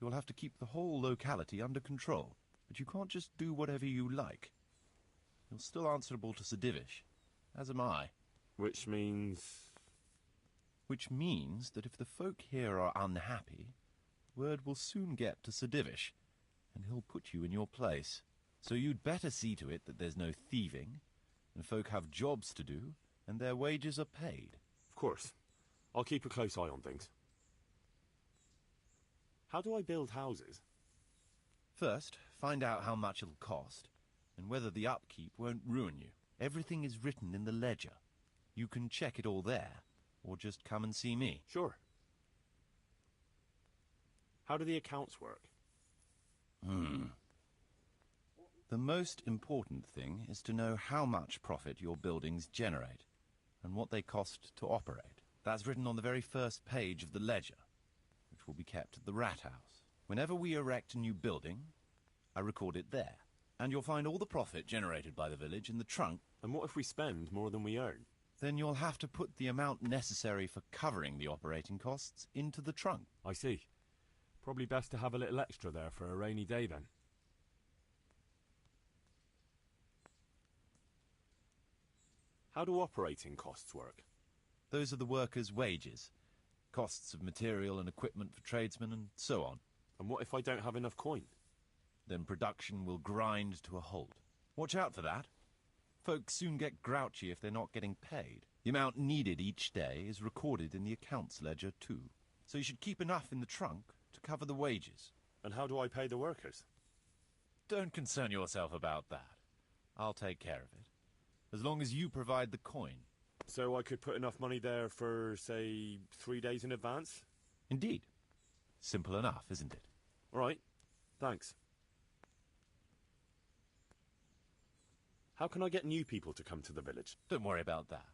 You'll have to keep the whole locality under control, but you can't just do whatever you like. You're still answerable to Sir Divish, as am I. Which means... Which means that if the folk here are unhappy, word will soon get to Sir Divish, and he'll put you in your place. So you'd better see to it that there's no thieving, and folk have jobs to do, and their wages are paid. Of course. I'll keep a close eye on things. How do I build houses? First, find out how much it'll cost, and whether the upkeep won't ruin you. Everything is written in the ledger. You can check it all there, or just come and see me. Sure. How do the accounts work? The most important thing is to know how much profit your buildings generate, and what they cost to operate. That's written on the very first page of the ledger, which will be kept at the Rat House. Whenever we erect a new building, I record it there. And you'll find all the profit generated by the village in the trunk. And what if we spend more than we earn? Then you'll have to put the amount necessary for covering the operating costs into the trunk. I see. Probably best to have a little extra there for a rainy day then. How do operating costs work? Those are the workers' wages, costs of material and equipment for tradesmen, and so on. And what if I don't have enough coin? Then production will grind to a halt. Watch out for that. Folks soon get grouchy if they're not getting paid. The amount needed each day is recorded in the accounts ledger too. So you should keep enough in the trunk to cover the wages. And how do I pay the workers? Don't concern yourself about that. I'll take care of it. As long as you provide the coin. So I could put enough money there for, say, 3 days in advance? Indeed. Simple enough, isn't it? All right. Thanks. How can I get new people to come to the village? Don't worry about that.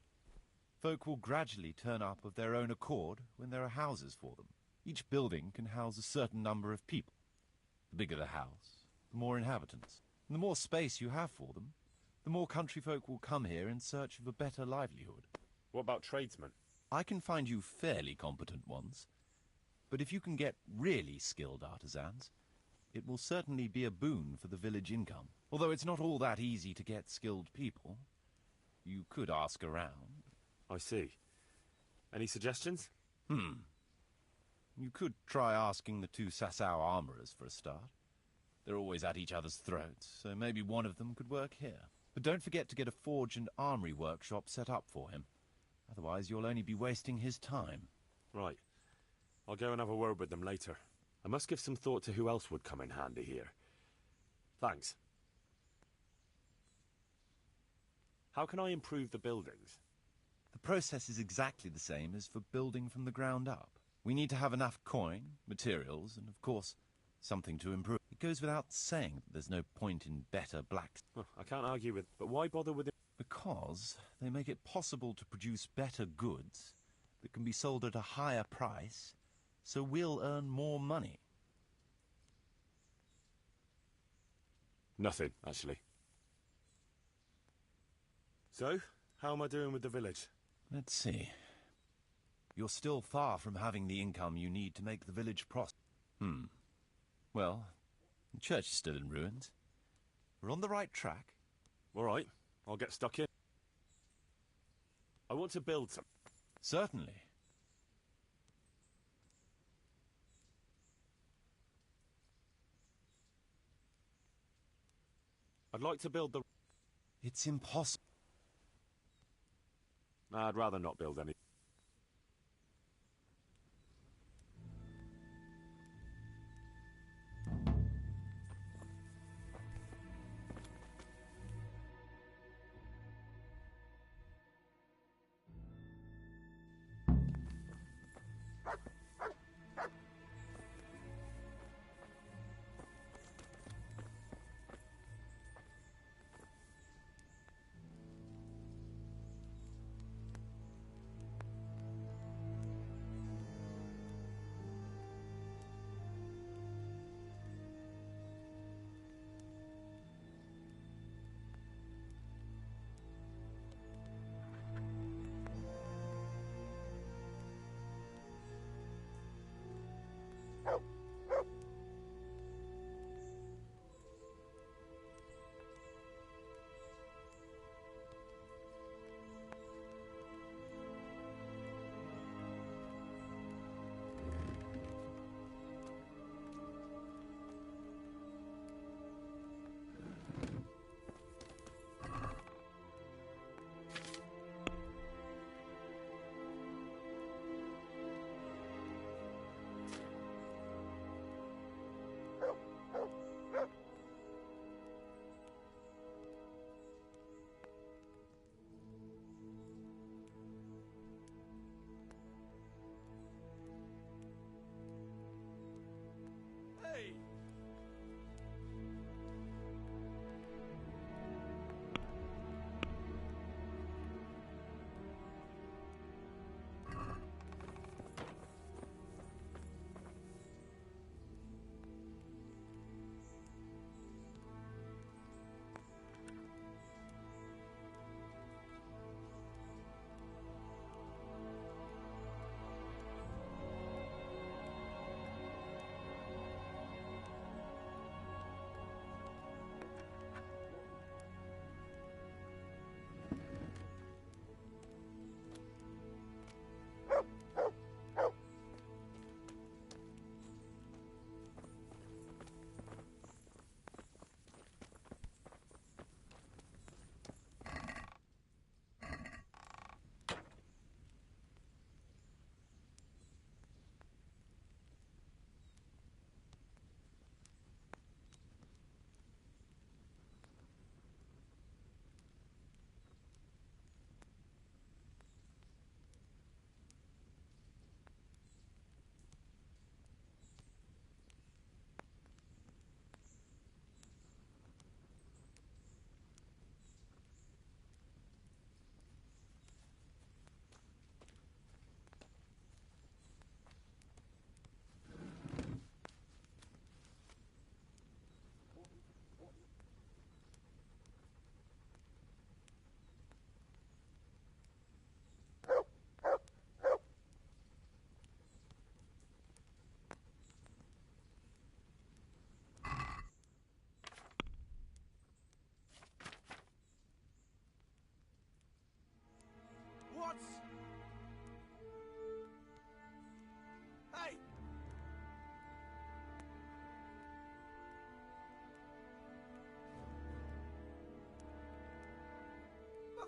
Folk will gradually turn up of their own accord when there are houses for them. Each building can house a certain number of people. The bigger the house, the more inhabitants. And the more space you have for them, the more country folk will come here in search of a better livelihood. What about tradesmen? I can find you fairly competent ones, but if you can get really skilled artisans, it will certainly be a boon for the village income. Although it's not all that easy to get skilled people. You could ask around. I see. Any suggestions? You could try asking the 2 Sasau armourers for a start. They're always at each other's throats, so maybe one of them could work here. But don't forget to get a forge and armoury workshop set up for him. Otherwise you'll only be wasting his time. Right. I'll go and have a word with them later. I must give some thought to who else would come in handy here. Thanks. How can I improve the buildings? The process is exactly the same as for building from the ground up. We need to have enough coin, materials, and of course, something to improve. It goes without saying that there's no point in better black... I can't argue with... But why bother with it? Because they make it possible to produce better goods that can be sold at a higher price, so we'll earn more money. Nothing, actually. So, how am I doing with the village? Let's see. You're still far from having the income you need to make the village prosper. Well, the church is still in ruins. We're on the right track. All right, I'll get stuck in. I want to build some. Certainly. I'd like to build the... It's impossible. I'd rather not build any.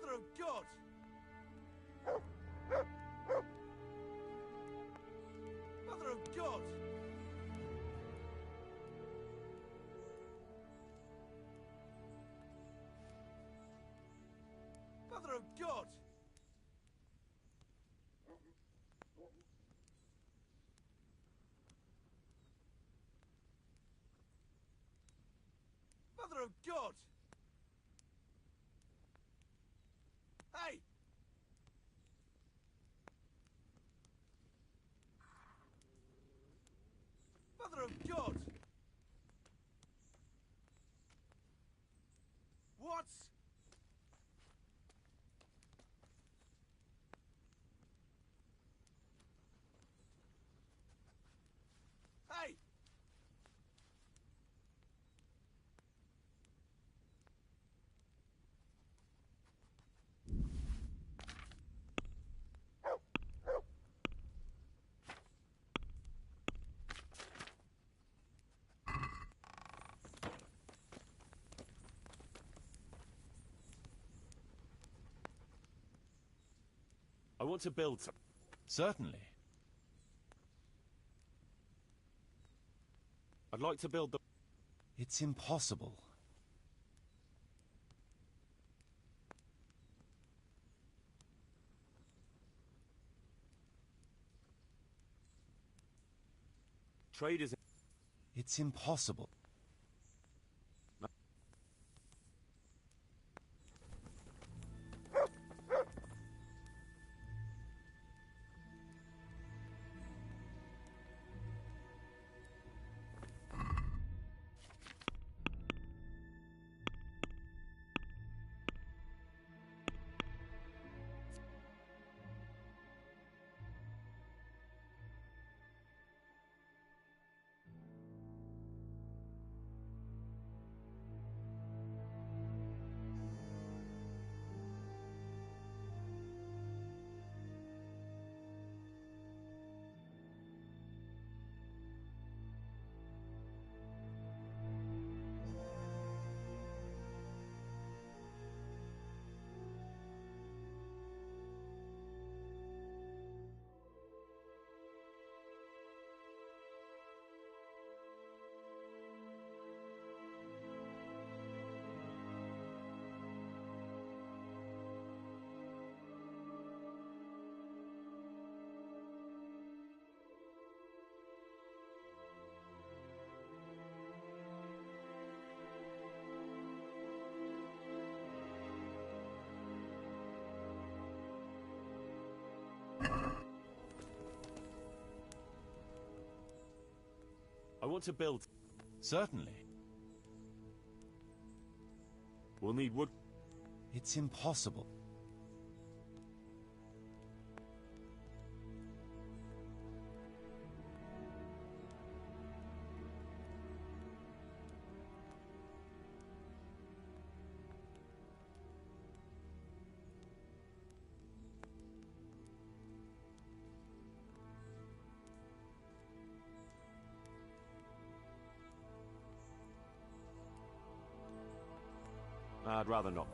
Mother of God! Mother of God! Mother of God! Mother of God! Hey! Mother of God! What? Hey! I want to build some. Certainly. I'd like to build the... It's impossible. Trade is... It's impossible. I want to build... Certainly. We'll need wood... It's impossible. I'd rather not.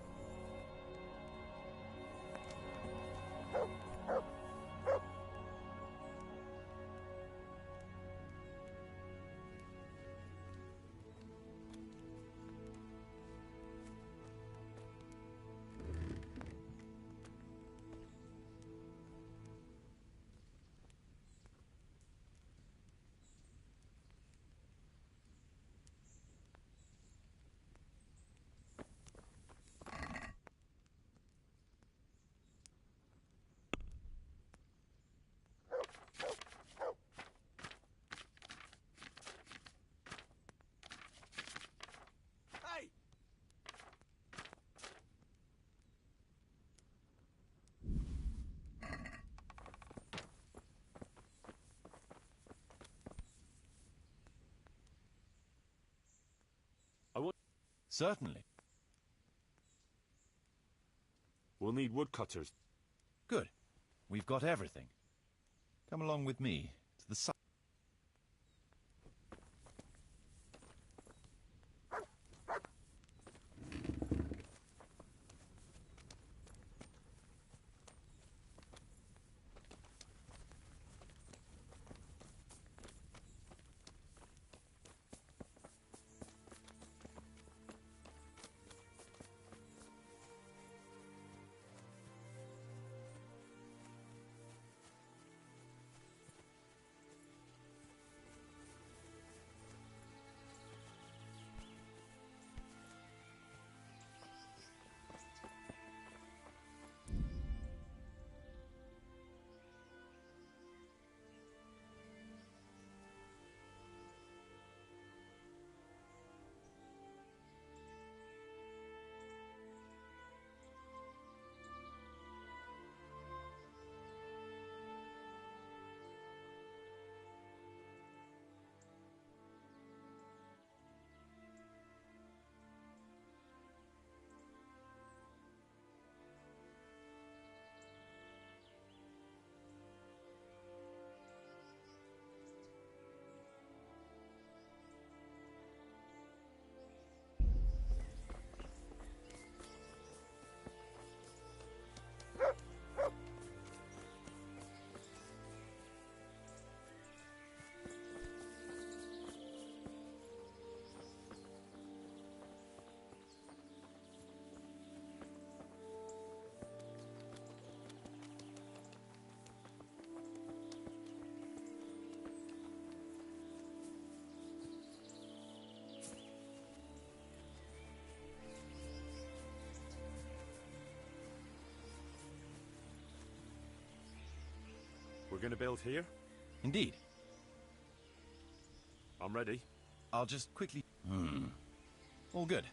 Hey! I want... Certainly. We'll need woodcutters. Good. We've got everything. Come along with me to the side. We're gonna build here? Indeed. I'm ready. I'll just quickly... All good.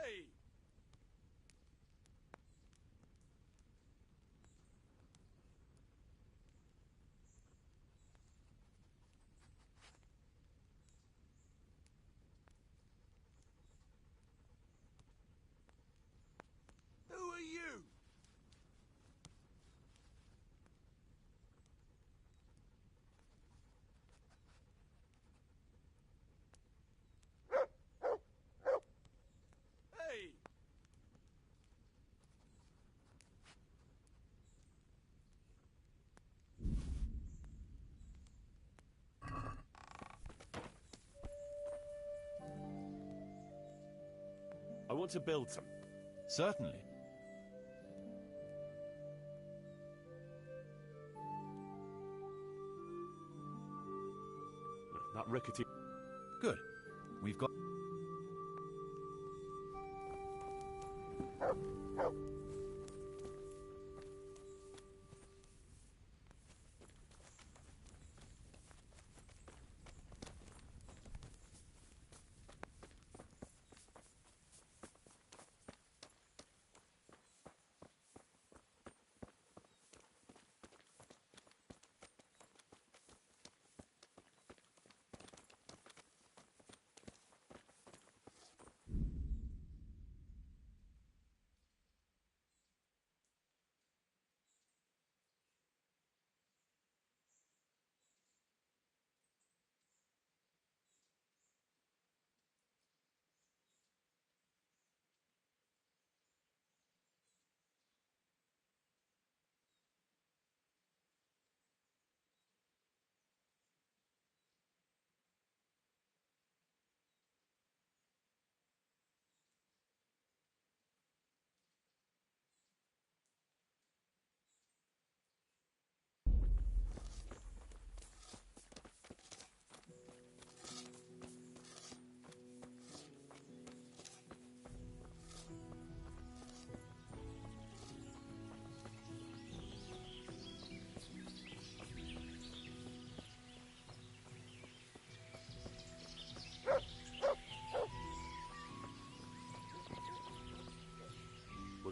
Hey! Who are you? Hey! I want to build some. Certainly. That rickety... Good. We've got...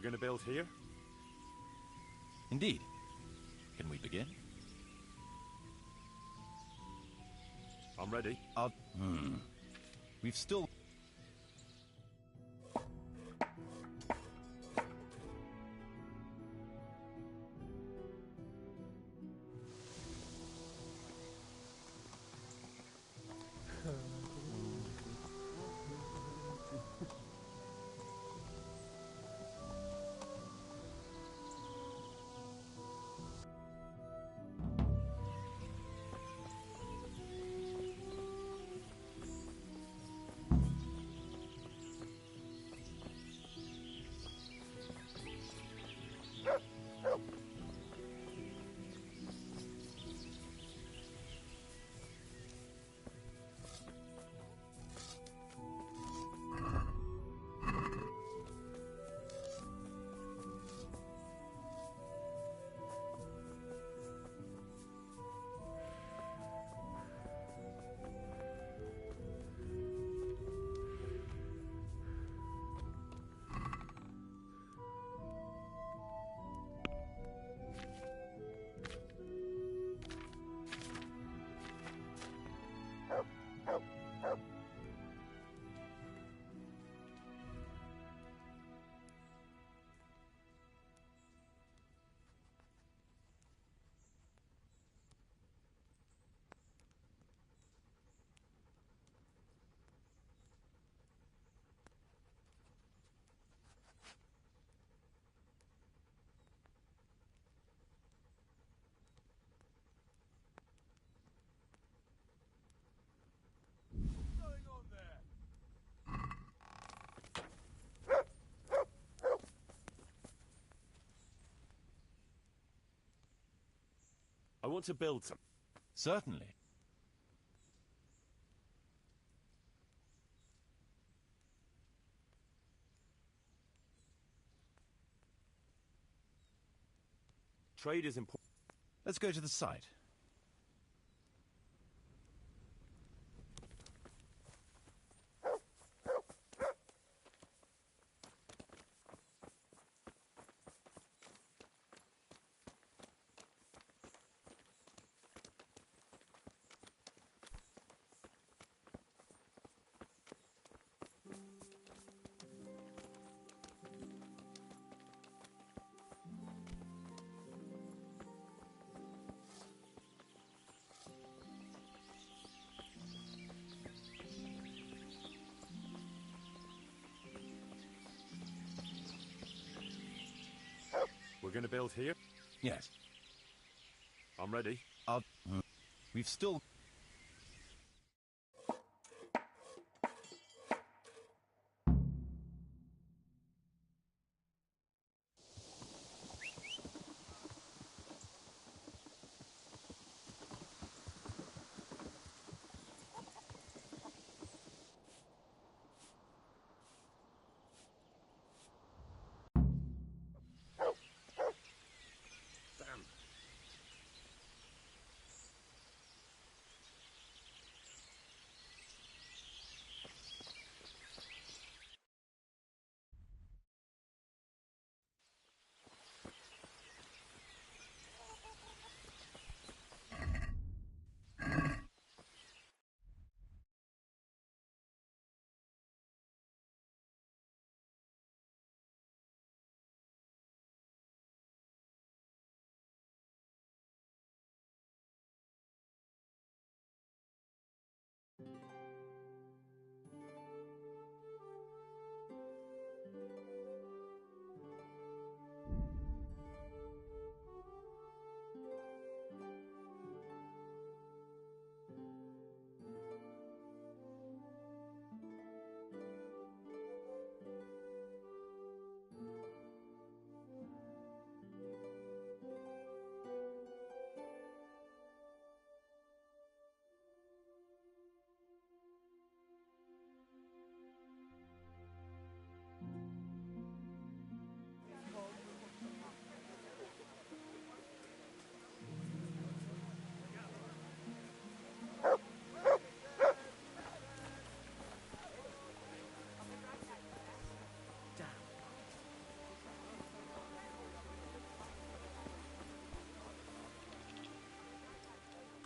going to build here? Indeed. Can we begin? I'm ready. We've still... I want to build some. Certainly. Trade is important. Let's go to the site. We're going to build here? Yes. I'm ready. We've still...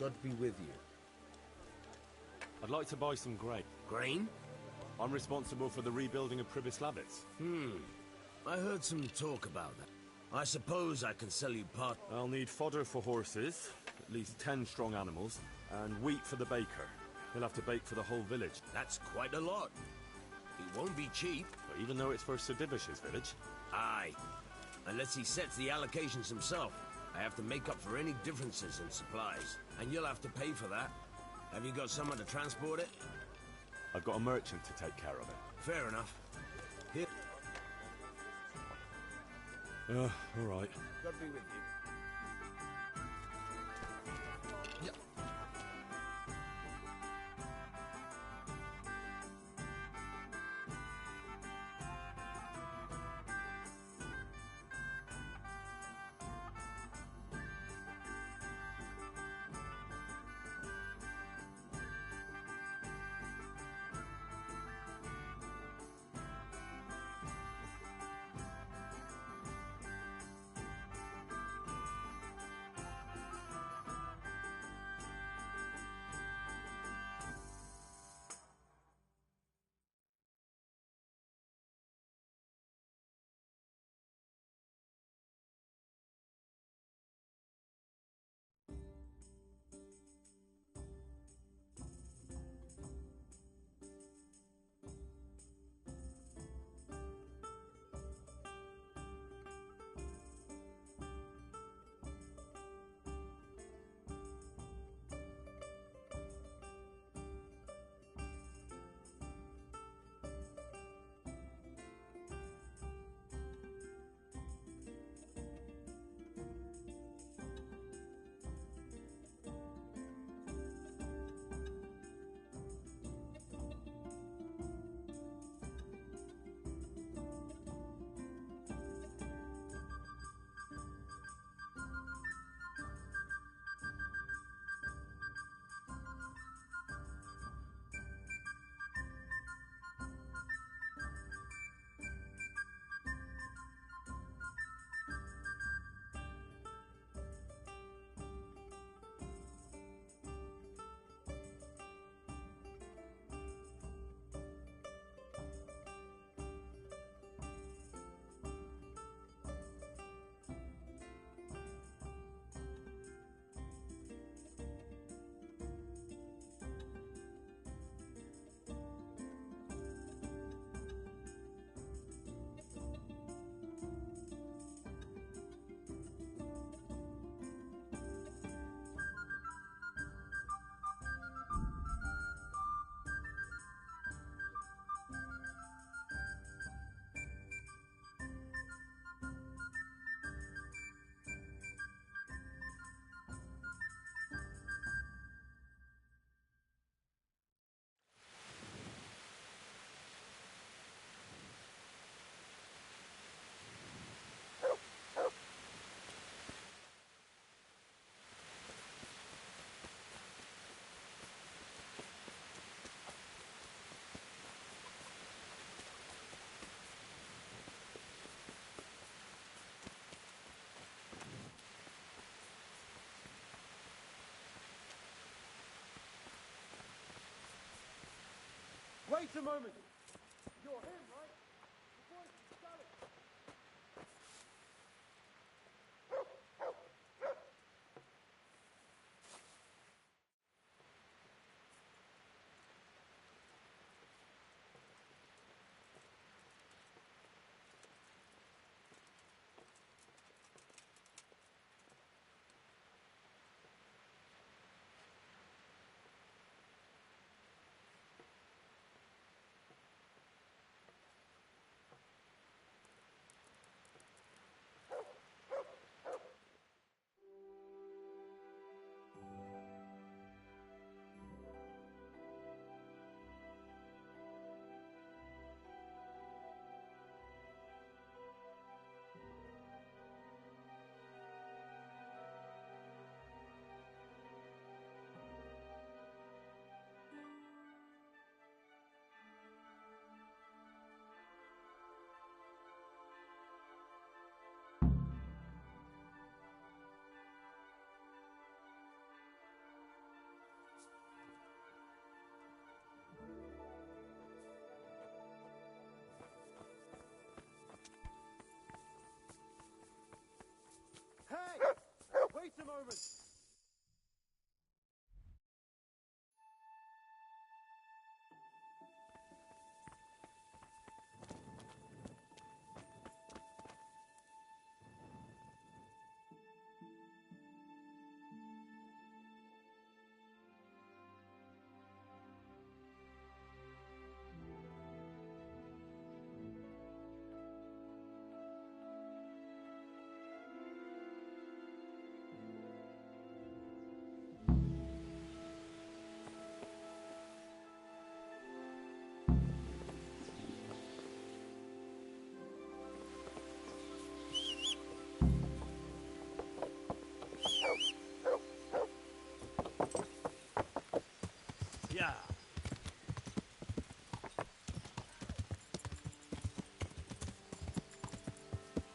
God be with you. I'd like to buy some grain. Grain? I'm responsible for the rebuilding of Pribyslavitz. I heard some talk about that. I suppose I can sell you part... I'll need fodder for horses, at least 10 strong animals, and wheat for the baker. He'll have to bake for the whole village. That's quite a lot. It won't be cheap. But even though it's for Sir Divish's village. Aye. Unless he sets the allocations himself. I have to make up for any differences in supplies. And you'll have to pay for that. Have you got someone to transport it? I've got a merchant to take care of it. Fair enough. Here. All right. God be with you. Wait a moment! You're him, right? The voice is Sally.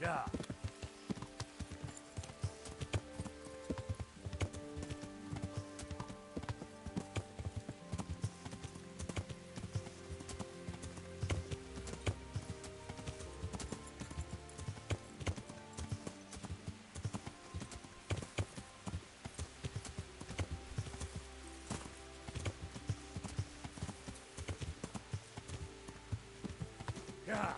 Yeah. Yeah.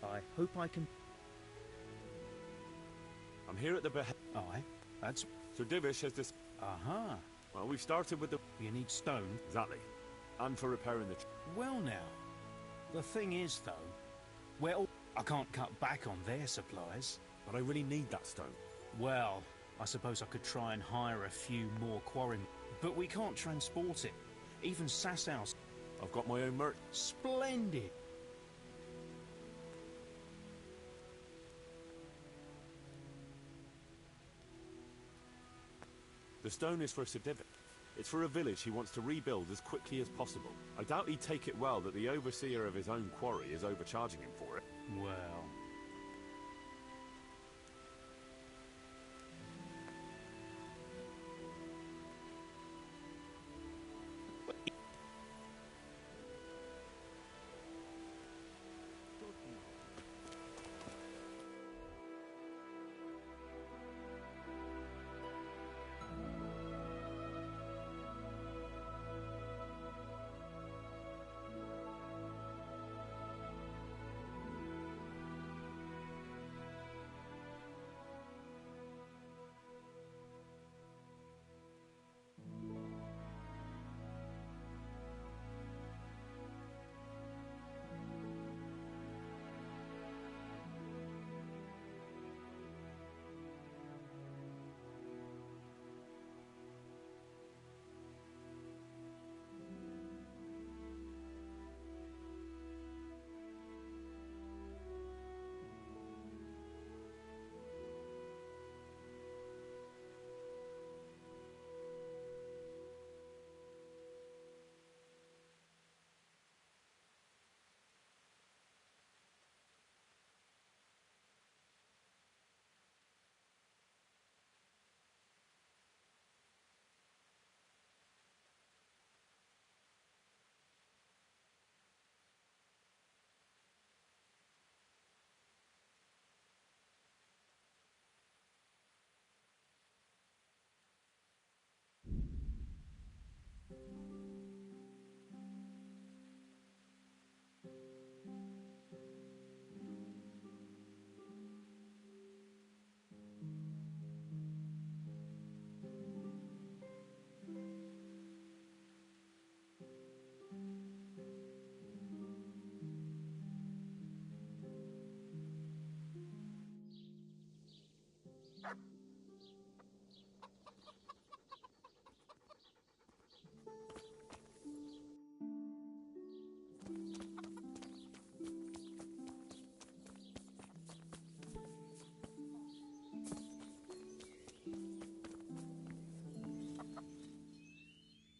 I hope I can... I'm here at the behest. Aye, that's... Sir Divish has this. Aha. Well, we've started with the. You need stone. Exactly. And for repairing the. Well now, the thing is though, well, I can't cut back on their supplies. But I really need that stone. Well, I suppose I could try and hire a few more quarrymen, but we can't transport it. Even Sassau's... I've got my own merch. Splendid. The stone is for Sir Divish. It's for a village he wants to rebuild as quickly as possible. I doubt he'd take it well that the overseer of his own quarry is overcharging him for it. Well...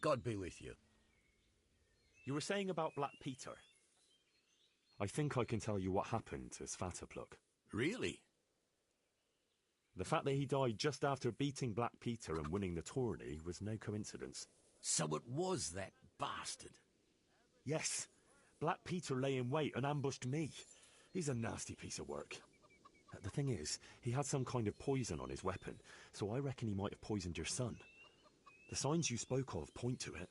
God be with you. You were saying about Black Peter. I think I can tell you what happened to Svatopluk. Really? The fact that he died just after beating Black Peter and winning the tourney was no coincidence. So it was that bastard. Yes. Black Peter lay in wait and ambushed me. He's a nasty piece of work. The thing is, he had some kind of poison on his weapon, so I reckon he might have poisoned your son. The signs you spoke of point to it.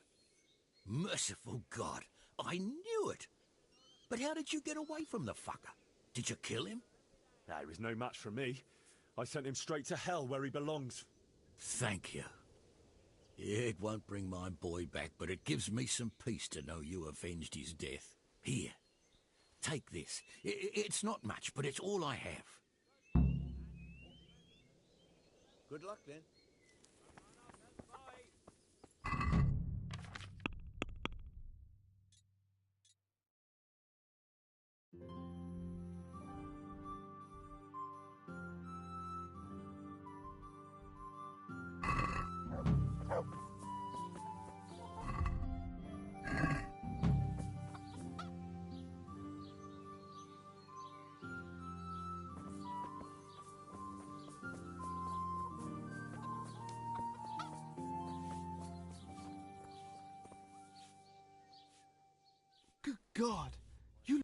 Merciful God, I knew it. But how did you get away from the fucker? Did you kill him? He was no match for me. I sent him straight to hell where he belongs. Thank you. Yeah, it won't bring my boy back, but it gives me some peace to know you avenged his death. Here, take this. It's not much, but it's all I have. Good luck, then. God! You...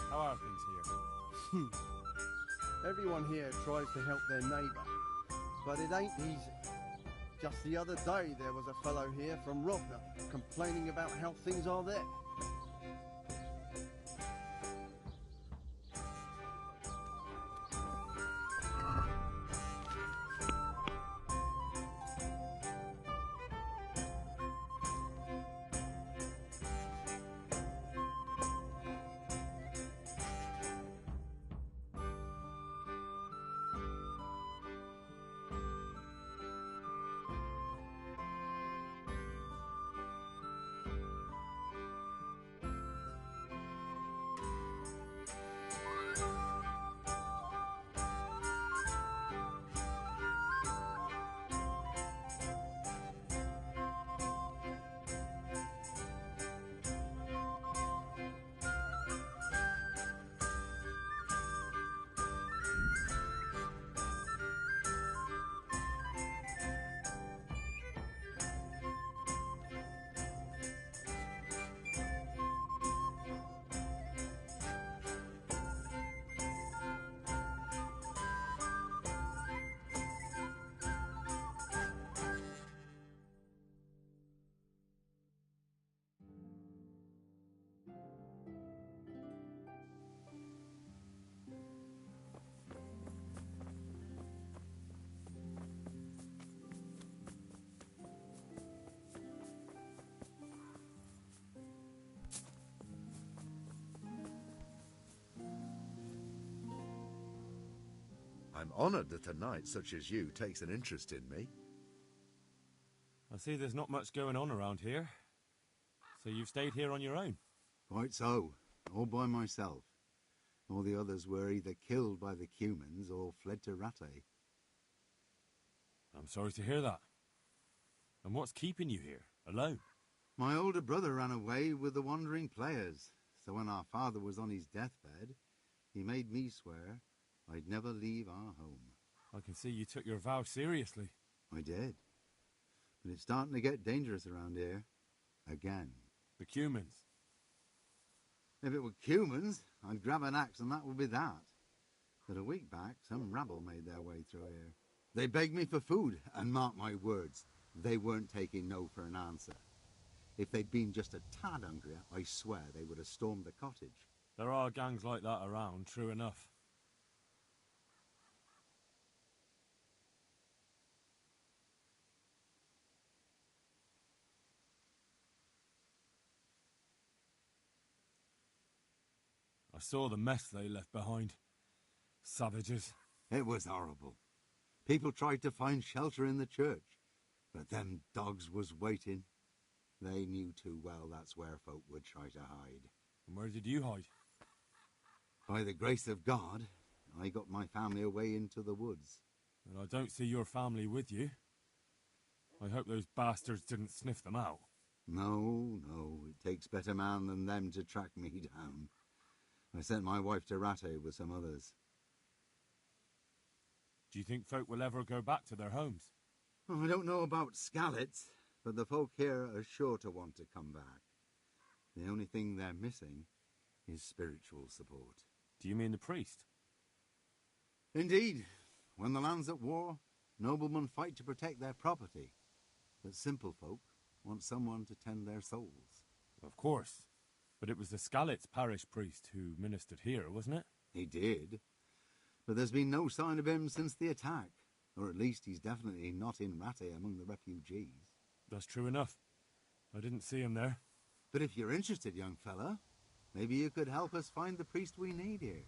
How are things here? Everyone here tries to help their neighbour, but it ain't easy. Just the other day there was a fellow here from Rovna complaining about how things are there. I'm honoured that a knight such as you takes an interest in me. I see there's not much going on around here. So you've stayed here on your own? Quite so. All by myself. All the others were either killed by the Cumans or fled to Rattay. I'm sorry to hear that. And what's keeping you here, alone? My older brother ran away with the wandering players, so when our father was on his deathbed, he made me swear I'd never leave our home. I can see you took your vow seriously. I did. But it's starting to get dangerous around here. Again. The Cumans. If it were Cumans, I'd grab an axe and that would be that. But a week back, some rabble made their way through here. They begged me for food, and mark my words, they weren't taking no for an answer. If they'd been just a tad hungrier, I swear they would have stormed the cottage. There are gangs like that around, true enough. I saw the mess they left behind. Savages. It was horrible. People tried to find shelter in the church, but them dogs was waiting. They knew too well that's where folk would try to hide. And where did you hide? By the grace of God, I got my family away into the woods. And I don't see your family with you. I hope those bastards didn't sniff them out. No, it takes better man than them to track me down. I sent my wife to Rattay with some others. Do you think folk will ever go back to their homes? Oh, I don't know about Skalitz, but the folk here are sure to want to come back. The only thing they're missing is spiritual support. Do you mean the priest? Indeed. When the land's at war, noblemen fight to protect their property. But simple folk want someone to tend their souls. Of course. But it was the Skalitz parish priest who ministered here, wasn't it? He did. But there's been no sign of him since the attack. Or at least he's definitely not in Rattay among the refugees. That's true enough. I didn't see him there. But if you're interested, young fella, maybe you could help us find the priest we need here.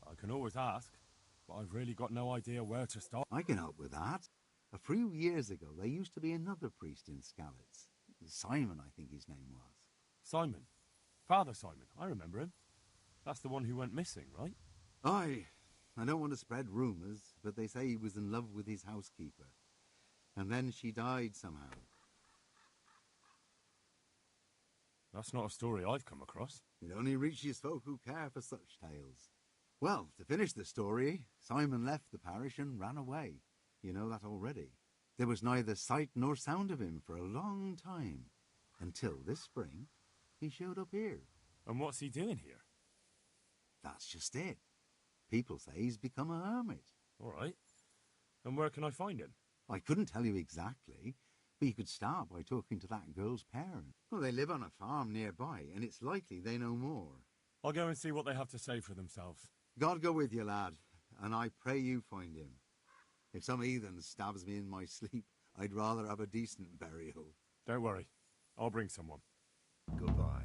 I can always ask, but I've really got no idea where to start. I can help with that. A few years ago, there used to be another priest in Skalitz. Simon, I think his name was. Simon. Father Simon. I remember him. That's the one who went missing, right? Aye. I don't want to spread rumours, but they say he was in love with his housekeeper. And then she died somehow. That's not a story I've come across. It only reaches folk who care for such tales. Well, to finish the story, Simon left the parish and ran away. You know that already. There was neither sight nor sound of him for a long time, until this spring he showed up here. And what's he doing here? That's just it. People say he's become a hermit. All right. And where can I find him? I couldn't tell you exactly, but you could start by talking to that girl's parents. Well, they live on a farm nearby, and it's likely they know more. I'll go and see what they have to say for themselves. God go with you, lad, and I pray you find him. If some heathen stabs me in my sleep, I'd rather have a decent burial. Don't worry. I'll bring someone. Goodbye.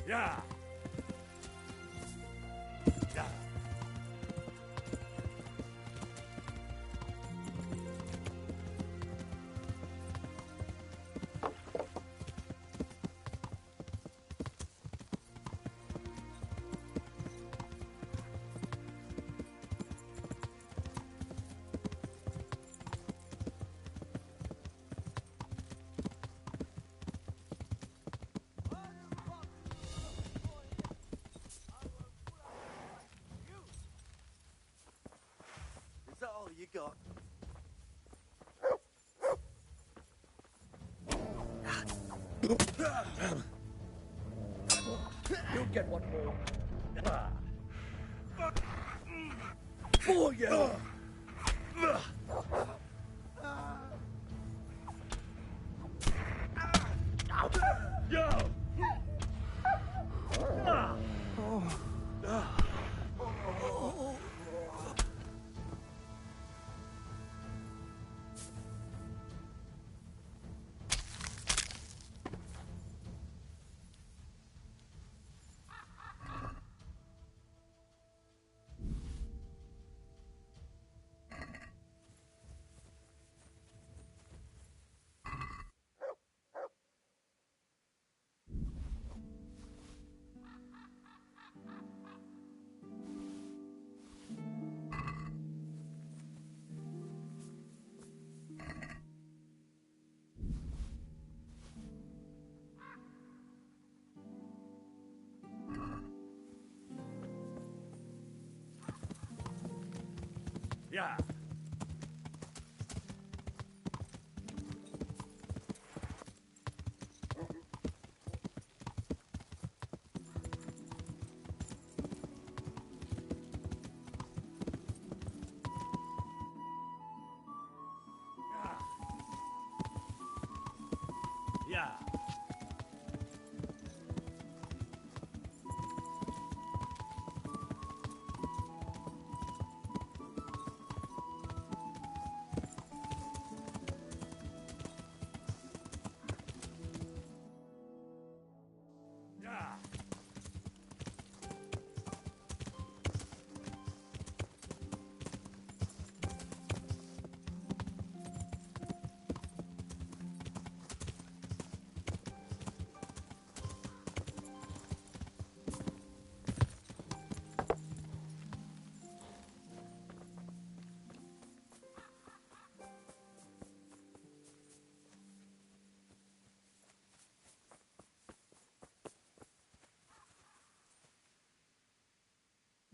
Yeah! Yeah! Is that all you got? You'll get one more. For you! Yeah! Yeah! Yeah!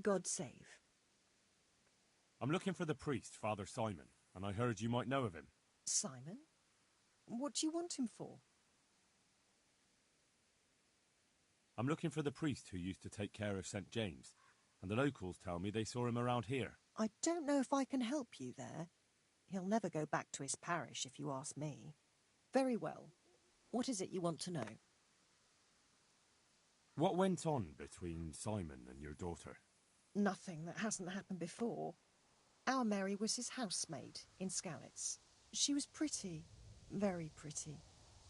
God save. I'm looking for the priest, Father Simon, and I heard you might know of him. Simon? What do you want him for? I'm looking for the priest who used to take care of St. James, and the locals tell me they saw him around here. I don't know if I can help you there. He'll never go back to his parish, if you ask me. Very well. What is it you want to know? What went on between Simon and your daughter? Nothing that hasn't happened before. Our Mary was his housemaid in Skalitz. She was pretty, very pretty.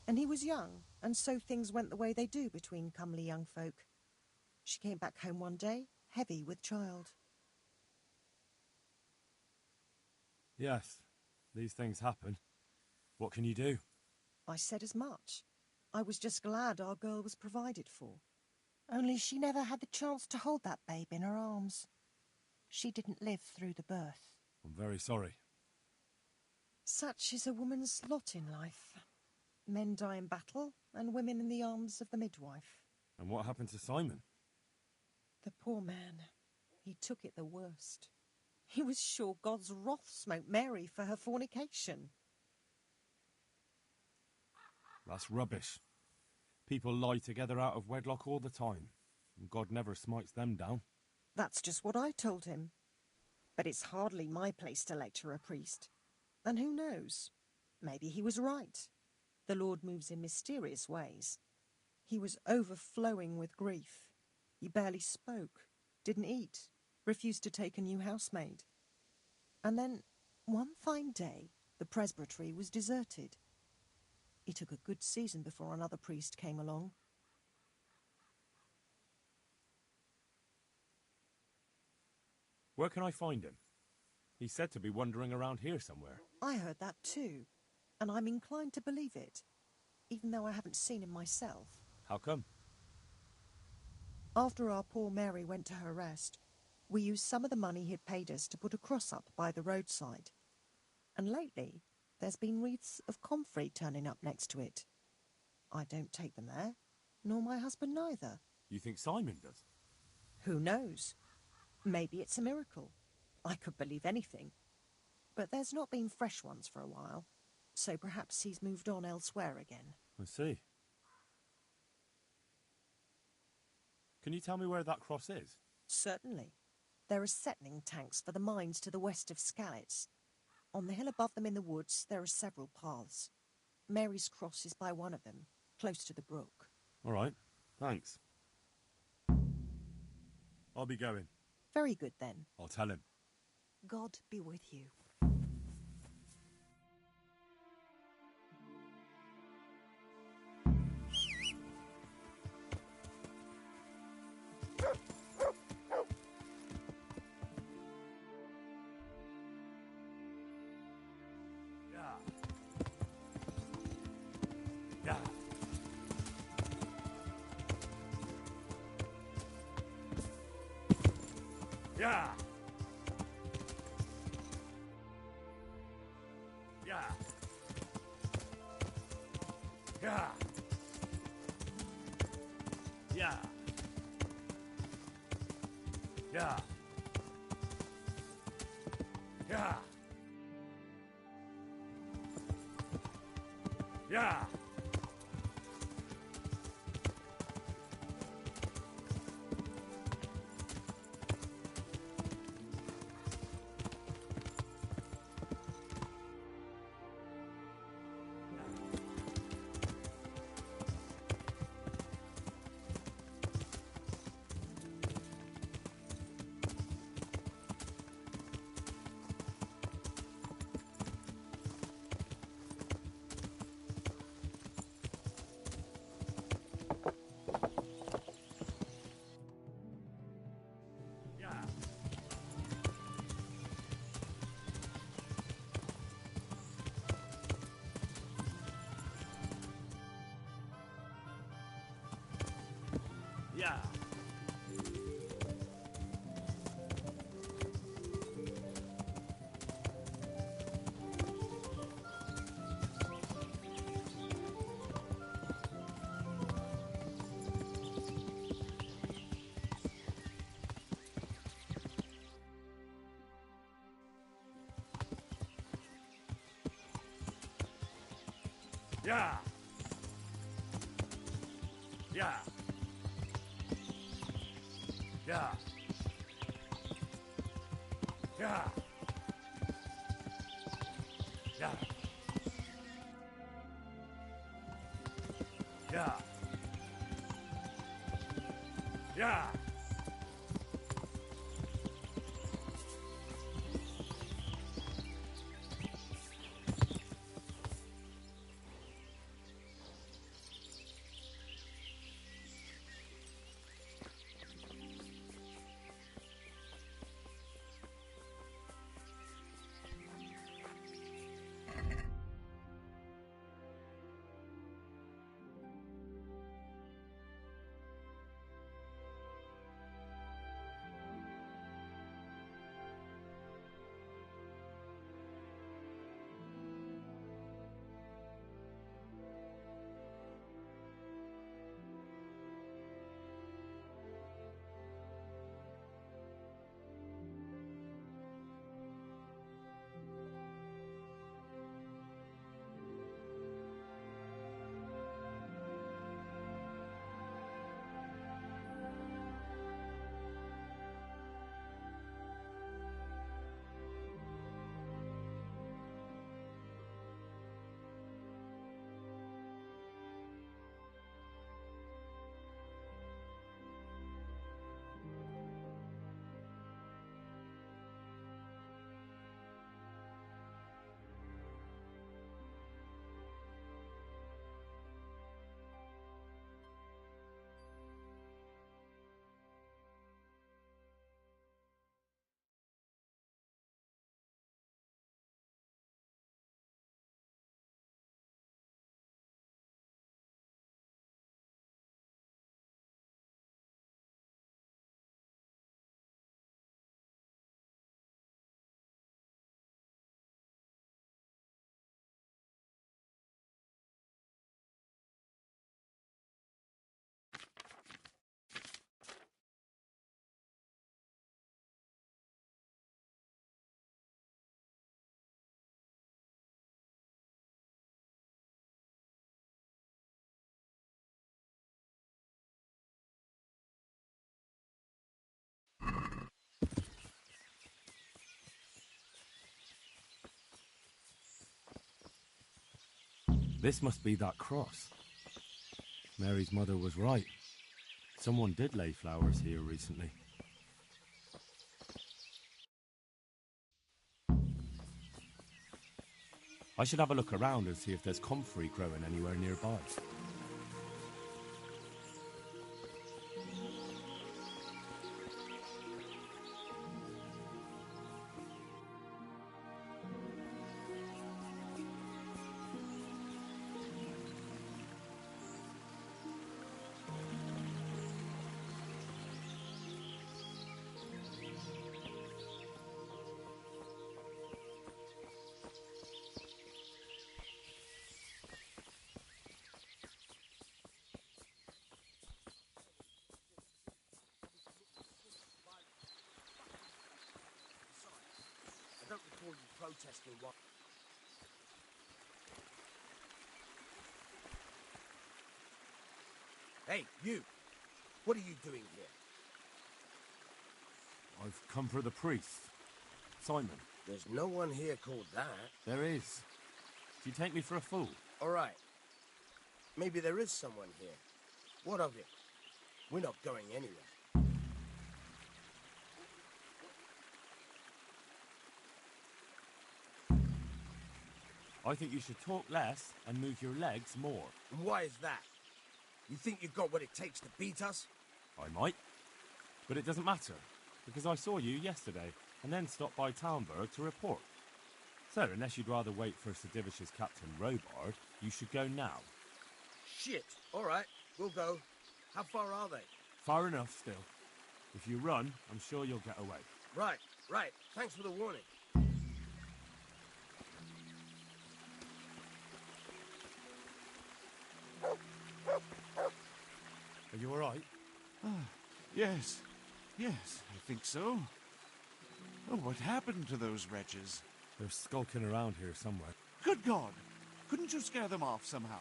And he was young, and so things went the way they do between comely young folk. She came back home one day, heavy with child. Yes, these things happen. What can you do? I said as much. I was just glad our girl was provided for. Only she never had the chance to hold that babe in her arms. She didn't live through the birth. I'm very sorry. Such is a woman's lot in life. Men die in battle, and women in the arms of the midwife. And what happened to Simon? The poor man. He took it the worst. He was sure God's wrath smote Mary for her fornication. That's rubbish. People lie together out of wedlock all the time, and God never smites them down. That's just what I told him. But it's hardly my place to lecture a priest. And who knows? Maybe he was right. The Lord moves in mysterious ways. He was overflowing with grief. He barely spoke, didn't eat, refused to take a new housemaid. And then, one fine day, the presbytery was deserted. It took a good season before another priest came along. Where can I find him? He's said to be wandering around here somewhere. I heard that too, and I'm inclined to believe it, even though I haven't seen him myself. How come? After our poor Mary went to her rest, we used some of the money he'd paid us to put a cross up by the roadside. And lately, there's been wreaths of comfrey turning up next to it. I don't take them there, nor my husband neither. You think Simon does? Who knows? Maybe it's a miracle. I could believe anything. But there's not been fresh ones for a while, so perhaps he's moved on elsewhere again. I see. Can you tell me where that cross is? Certainly. There are settling tanks for the mines to the west of Skalitz. On the hill above them in the woods, there are several paths. Mary's cross is by one of them, close to the brook. All right, thanks. I'll be going. Very good, then. I'll tell him. God be with you. Yeah. Yeah. Yeah. Yeah. Yeah. Yeah. Yeah. Yeah. Yeah. Yeah. Yeah. Yeah. Yeah. Yeah. Yeah. This must be that cross. Mary's mother was right. Someone did lay flowers here recently. I should have a look around and see if there's comfrey growing anywhere nearby. I don't recall you protesting what... Hey, you! What are you doing here? I've come for the priest. Simon. There's no one here called that. There is. Do you take me for a fool? All right. Maybe there is someone here. What of it? We're not going anywhere. I think you should talk less and move your legs more. And why is that? You think you've got what it takes to beat us? I might. But it doesn't matter, because I saw you yesterday, and then stopped by Talmberg to report. So, unless you'd rather wait for Sir Divish's Captain Robard, you should go now. Shit! All right, we'll go. How far are they? Far enough, still. If you run, I'm sure you'll get away. Right. Thanks for the warning. Are you all right? Yes, I think so. Oh, what happened to those wretches? They're skulking around here somewhere. Good God! Couldn't you scare them off somehow?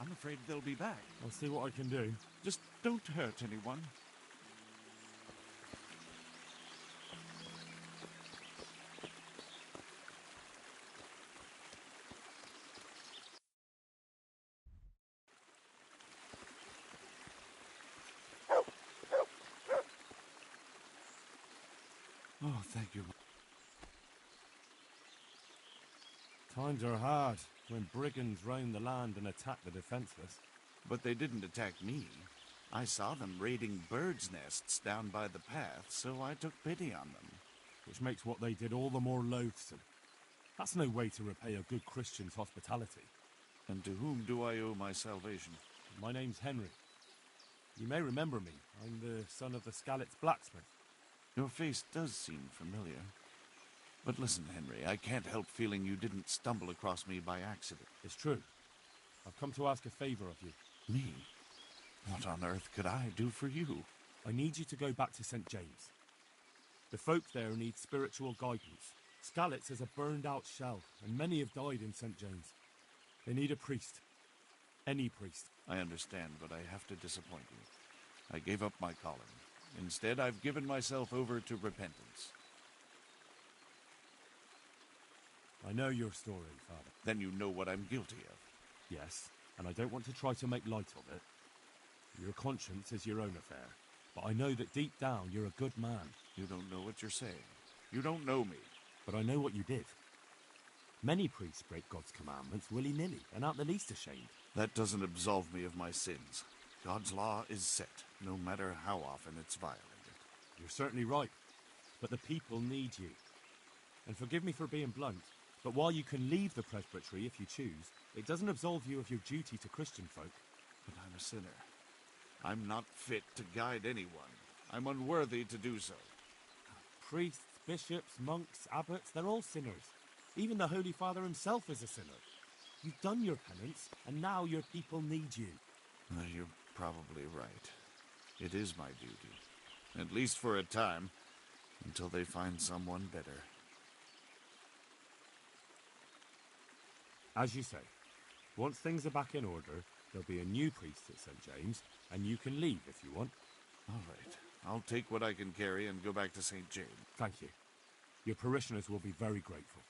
I'm afraid they'll be back. I'll see what I can do. Just don't hurt anyone. Oh, thank you. Times are hard when brigands roam the land and attack the defenseless. But they didn't attack me. I saw them raiding birds' nests down by the path, so I took pity on them. Which makes what they did all the more loathsome. That's no way to repay a good Christian's hospitality. And to whom do I owe my salvation? My name's Henry. You may remember me. I'm the son of the Skalitz blacksmith. Your face does seem familiar. But listen, Henry, I can't help feeling you didn't stumble across me by accident. It's true. I've come to ask a favor of you. Me? What on earth could I do for you? I need you to go back to St. James. The folk there need spiritual guidance. Skalitz is a burned-out shell, and many have died in St. James. They need a priest. Any priest. I understand, but I have to disappoint you. I gave up my calling. Instead, I've given myself over to repentance. I know your story, Father. Then you know what I'm guilty of. Yes, and I don't want to try to make light of it. Your conscience is your own affair, but I know that deep down you're a good man. You don't know what you're saying. You don't know me. But I know what you did. Many priests break God's commandments willy-nilly and aren't the least ashamed. That doesn't absolve me of my sins. God's law is set, no matter how often it's violated. You're certainly right, but the people need you. And forgive me for being blunt, but while you can leave the presbytery if you choose, it doesn't absolve you of your duty to Christian folk. But I'm a sinner. I'm not fit to guide anyone. I'm unworthy to do so. Priests, bishops, monks, abbots, they're all sinners. Even the Holy Father himself is a sinner. You've done your penance, and now your people need you. You're probably right. It is my duty. At least for a time, until they find someone better. As you say, once things are back in order, there'll be a new priest at St. James, and you can leave if you want. All right. I'll take what I can carry and go back to St. James. Thank you. Your parishioners will be very grateful.